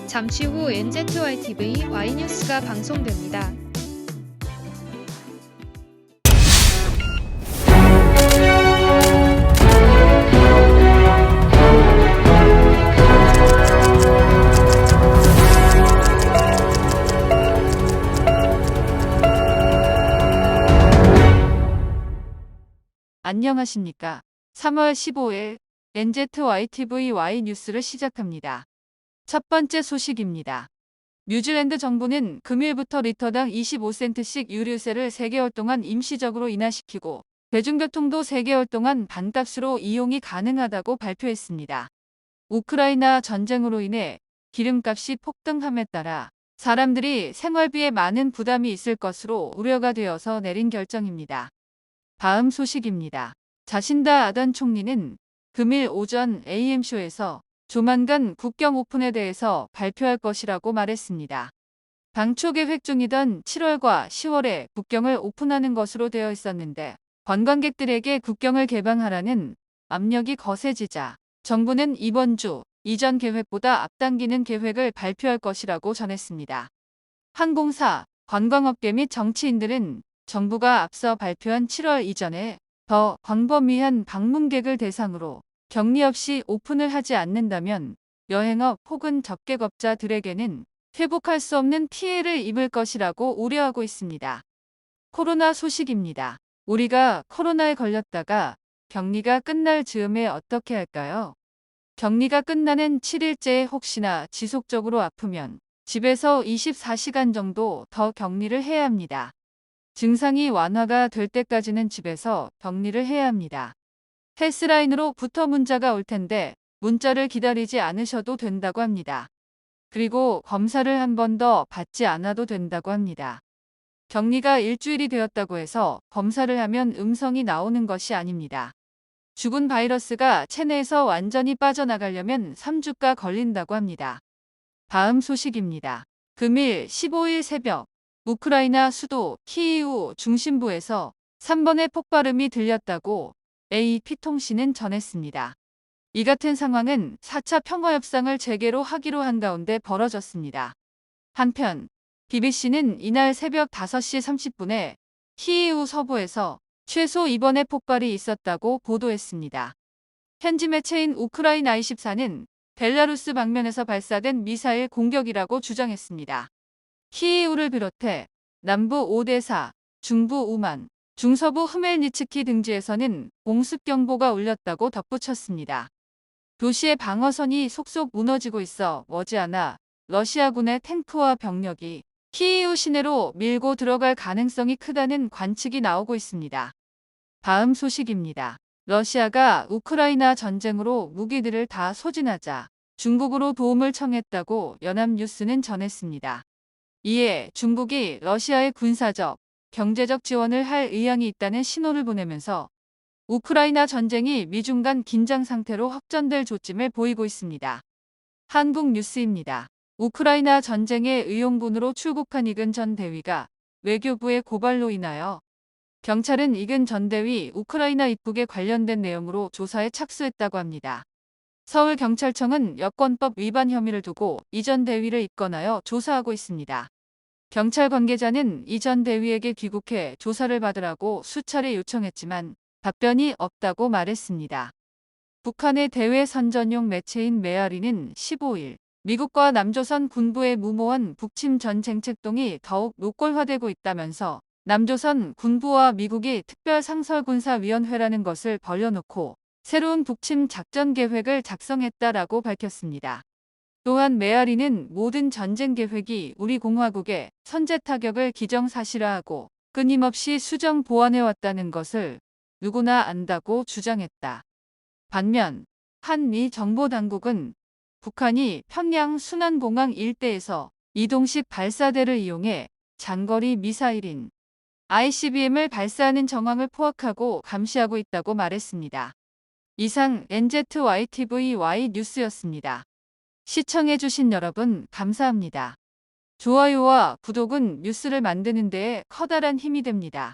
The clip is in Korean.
잠시 후 NZYTV Y뉴스가 방송됩니다. 안녕하십니까. 3월 15일 NZYTV Y뉴스를 시작합니다. 첫 번째 소식입니다. 뉴질랜드 정부는 금일부터 리터당 25센트씩 유류세를 3개월 동안 임시적으로 인하시키고 대중교통도 3개월 동안 반값으로 이용이 가능하다고 발표했습니다. 우크라이나 전쟁으로 인해 기름값이 폭등함에 따라 사람들이 생활비에 많은 부담이 있을 것으로 우려가 되어서 내린 결정입니다. 다음 소식입니다. 자신다 아던 총리는 금일 오전 AM쇼에서 조만간 국경 오픈에 대해서 발표할 것이라고 말했습니다. 당초 계획 중이던 7월과 10월에 국경을 오픈하는 것으로 되어 있었는데 관광객들에게 국경을 개방하라는 압력이 거세지자 정부는 이번 주 이전 계획보다 앞당기는 계획을 발표할 것이라고 전했습니다. 항공사, 관광업계 및 정치인들은 정부가 앞서 발표한 7월 이전에 더 광범위한 방문객을 대상으로 격리 없이 오픈을 하지 않는다면 여행업 혹은 접객업자들에게는 회복할 수 없는 피해를 입을 것이라고 우려하고 있습니다. 코로나 소식입니다. 우리가 코로나에 걸렸다가 격리가 끝날 즈음에 어떻게 할까요? 격리가 끝나는 7일째에 혹시나 지속적으로 아프면 집에서 24시간 정도 더 격리를 해야 합니다. 증상이 완화가 될 때까지는 집에서 격리를 해야 합니다. 헬스라인으로부터 문자가 올 텐데 문자를 기다리지 않으셔도 된다고 합니다. 그리고 검사를 한 번 더 받지 않아도 된다고 합니다. 격리가 일주일이 되었다고 해서 검사를 하면 음성이 나오는 것이 아닙니다. 죽은 바이러스가 체내에서 완전히 빠져나가려면 3주가 걸린다고 합니다. 다음 소식입니다. 금일 15일 새벽 우크라이나 수도 키이우 중심부에서 3번의 폭발음이 들렸다고 AP통신은 전했습니다. 이 같은 상황은 4차 평화협상을 재개로 하기로 한 가운데 벌어졌습니다. 한편 BBC는 이날 새벽 5시 30분에 키이우 서부에서 최소 2번의 폭발이 있었다고 보도했습니다. 현지 매체인 우크라이나24는 벨라루스 방면에서 발사된 미사일 공격이라고 주장했습니다. 키이우를 비롯해 남부 오데사, 중부 우만, 중서부 흐멜니츠키 등지에서는 공습경보가 울렸다고 덧붙였습니다. 도시의 방어선이 속속 무너지고 있어 머지않아 러시아군의 탱크와 병력이 키이우 시내로 밀고 들어갈 가능성이 크다는 관측이 나오고 있습니다. 다음 소식입니다. 러시아가 우크라이나 전쟁으로 무기들을 다 소진하자 중국으로 도움을 청했다고 연합뉴스는 전했습니다. 이에 중국이 러시아의 군사적, 경제적 지원을 할 의향이 있다는 신호를 보내면서 우크라이나 전쟁이 미중 간 긴장 상태로 확전될 조짐을 보이고 있습니다. 한국 뉴스입니다. 우크라이나 전쟁의 의용군으로 출국한 이근 전 대위가 외교부의 고발로 인하여 경찰은 이근 전 대위 우크라이나 입국에 관련된 내용으로 조사에 착수했다고 합니다. 서울경찰청은 여권법 위반 혐의를 두고 이 전 대위를 입건하여 조사하고 있습니다. 경찰 관계자는 이 전 대위에게 귀국해 조사를 받으라고 수차례 요청했지만 답변이 없다고 말했습니다. 북한의 대외 선전용 매체인 메아리는 15일 미국과 남조선 군부의 무모한 북침 전 정책동이 더욱 노골화되고 있다면서 남조선 군부와 미국이 특별상설군사위원회라는 것을 벌려놓고 새로운 북침 작전 계획을 작성했다라고 밝혔습니다. 또한 메아리는 모든 전쟁 계획이 우리 공화국의 선제 타격을 기정사실화하고 끊임없이 수정 보완해왔다는 것을 누구나 안다고 주장했다. 반면 한미 정보당국은 북한이 평양 순안공항 일대에서 이동식 발사대를 이용해 장거리 미사일인 ICBM을 발사하는 정황을 포악하고 감시하고 있다고 말했습니다. 이상 NZYTV Y뉴스였습니다. 시청해주신 여러분 감사합니다. 좋아요와 구독은 뉴스를 만드는 데에 커다란 힘이 됩니다.